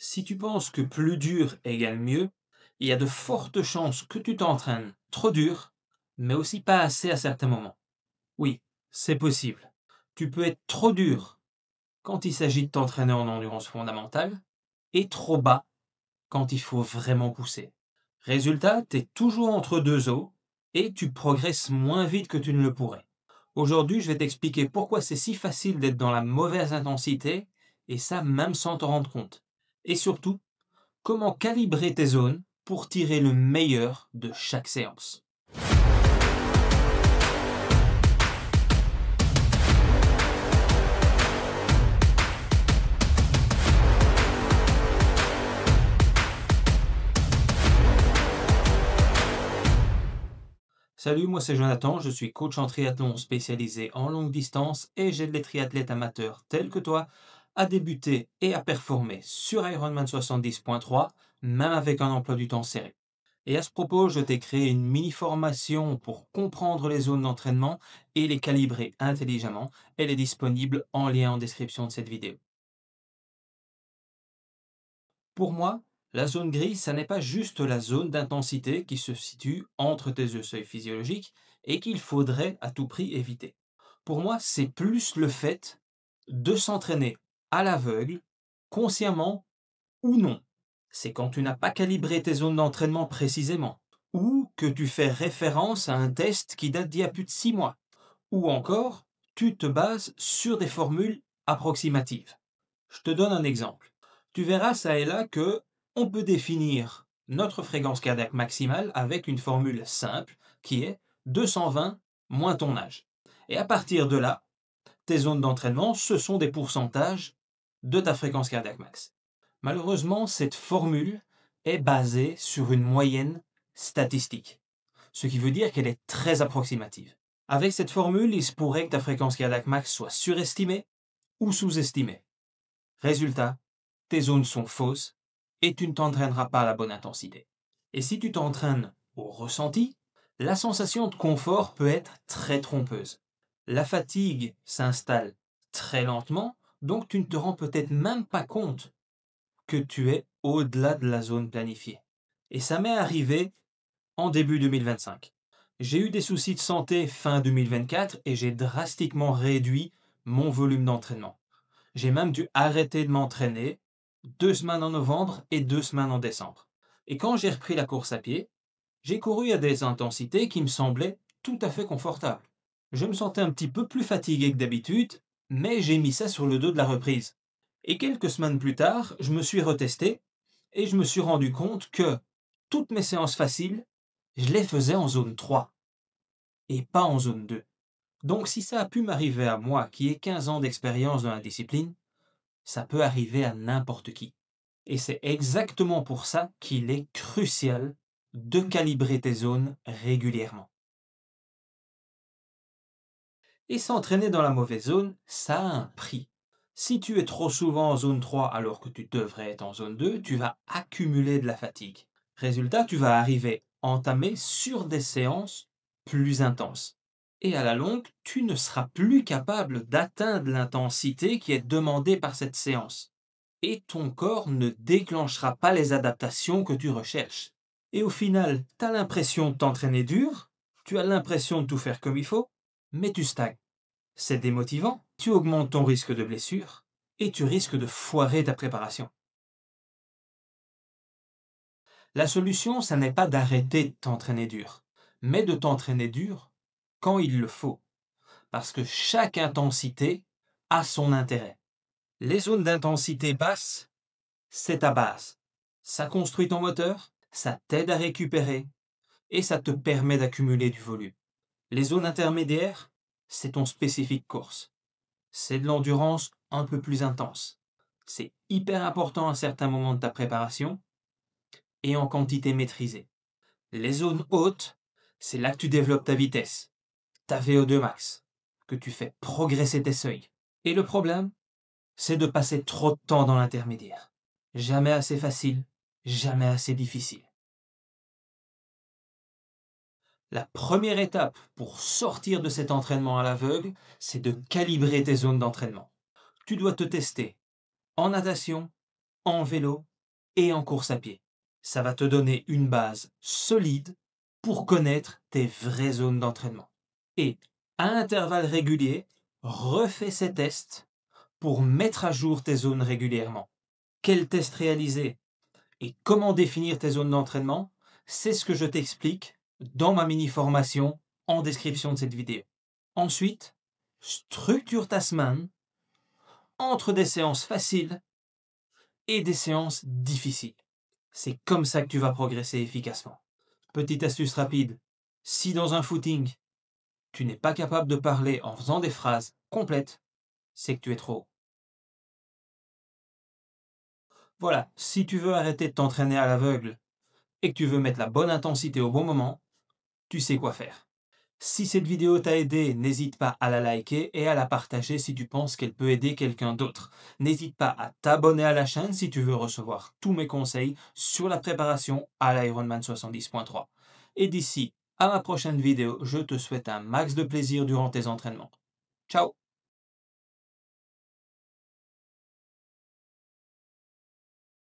Si tu penses que plus dur égale mieux, il y a de fortes chances que tu t'entraînes trop dur, mais aussi pas assez à certains moments. Oui, c'est possible. Tu peux être trop dur quand il s'agit de t'entraîner en endurance fondamentale et trop bas quand il faut vraiment pousser. Résultat, tu es toujours entre deux eaux et tu progresses moins vite que tu ne le pourrais. Aujourd'hui, je vais t'expliquer pourquoi c'est si facile d'être dans la mauvaise intensité et ça même sans t'en rendre compte. Et surtout, comment calibrer tes zones pour tirer le meilleur de chaque séance. Salut, moi c'est Jonathan, je suis coach en triathlon spécialisé en longue distance et j'aide les triathlètes amateurs tels que toi à débuter et à performer sur Ironman 70.3, même avec un emploi du temps serré. Et à ce propos, je t'ai créé une mini-formation pour comprendre les zones d'entraînement et les calibrer intelligemment. Elle est disponible en lien en description de cette vidéo. Pour moi, la zone grise, ça n'est pas juste la zone d'intensité qui se situe entre tes deux seuils physiologiques et qu'il faudrait à tout prix éviter. Pour moi, c'est plus le fait de s'entraîner à l'aveugle, consciemment ou non. C'est quand tu n'as pas calibré tes zones d'entraînement précisément, ou que tu fais référence à un test qui date d'il y a plus de 6 mois, ou encore tu te bases sur des formules approximatives. Je te donne un exemple. Tu verras ça et là que on peut définir notre fréquence cardiaque maximale avec une formule simple qui est 220 moins ton âge. Et à partir de là, tes zones d'entraînement, ce sont des pourcentages de ta fréquence cardiaque max. Malheureusement, cette formule est basée sur une moyenne statistique, ce qui veut dire qu'elle est très approximative. Avec cette formule, il se pourrait que ta fréquence cardiaque max soit surestimée ou sous-estimée. Résultat, tes zones sont fausses et tu ne t'entraîneras pas à la bonne intensité. Et si tu t'entraînes au ressenti, la sensation de confort peut être très trompeuse. La fatigue s'installe très lentement, donc tu ne te rends peut-être même pas compte que tu es au-delà de la zone planifiée. Et ça m'est arrivé en début 2025. J'ai eu des soucis de santé fin 2024 et j'ai drastiquement réduit mon volume d'entraînement. J'ai même dû arrêter de m'entraîner 2 semaines en novembre et 2 semaines en décembre. Et quand j'ai repris la course à pied, j'ai couru à des intensités qui me semblaient tout à fait confortables. Je me sentais un petit peu plus fatigué que d'habitude, mais j'ai mis ça sur le dos de la reprise. Et quelques semaines plus tard, je me suis retesté et je me suis rendu compte que toutes mes séances faciles, je les faisais en zone 3 et pas en zone 2. Donc si ça a pu m'arriver à moi qui ai 15 ans d'expérience dans la discipline, ça peut arriver à n'importe qui. Et c'est exactement pour ça qu'il est crucial de calibrer tes zones régulièrement. Et s'entraîner dans la mauvaise zone, ça a un prix. Si tu es trop souvent en zone 3 alors que tu devrais être en zone 2, tu vas accumuler de la fatigue. Résultat, tu vas arriver entamé sur des séances plus intenses. Et à la longue, tu ne seras plus capable d'atteindre l'intensité qui est demandée par cette séance. Et ton corps ne déclenchera pas les adaptations que tu recherches. Et au final, tu as l'impression de t'entraîner dur, tu as l'impression de tout faire comme il faut, mais tu stagnes. C'est démotivant, tu augmentes ton risque de blessure et tu risques de foirer ta préparation. La solution, ça n'est pas d'arrêter de t'entraîner dur, mais de t'entraîner dur quand il le faut, parce que chaque intensité a son intérêt. Les zones d'intensité basse, c'est ta base. Ça construit ton moteur, ça t'aide à récupérer et ça te permet d'accumuler du volume. Les zones intermédiaires, c'est ton spécifique course. C'est de l'endurance un peu plus intense. C'est hyper important à certains moments de ta préparation et en quantité maîtrisée. Les zones hautes, c'est là que tu développes ta vitesse, ta VO2 max, que tu fais progresser tes seuils. Et le problème, c'est de passer trop de temps dans l'intermédiaire. Jamais assez facile, jamais assez difficile. La première étape pour sortir de cet entraînement à l'aveugle, c'est de calibrer tes zones d'entraînement. Tu dois te tester en natation, en vélo et en course à pied. Ça va te donner une base solide pour connaître tes vraies zones d'entraînement. Et à intervalles réguliers, refais ces tests pour mettre à jour tes zones régulièrement. Quels tests réaliser et comment définir tes zones d'entraînement, c'est ce que je t'explique dans ma mini-formation en description de cette vidéo. Ensuite, structure ta semaine entre des séances faciles et des séances difficiles. C'est comme ça que tu vas progresser efficacement. Petite astuce rapide, si dans un footing, tu n'es pas capable de parler en faisant des phrases complètes, c'est que tu es trop haut. Voilà, si tu veux arrêter de t'entraîner à l'aveugle et que tu veux mettre la bonne intensité au bon moment, tu sais quoi faire. Si cette vidéo t'a aidé, n'hésite pas à la liker et à la partager si tu penses qu'elle peut aider quelqu'un d'autre. N'hésite pas à t'abonner à la chaîne si tu veux recevoir tous mes conseils sur la préparation à l'Ironman 70.3. Et d'ici à ma prochaine vidéo, je te souhaite un max de plaisir durant tes entraînements. Ciao!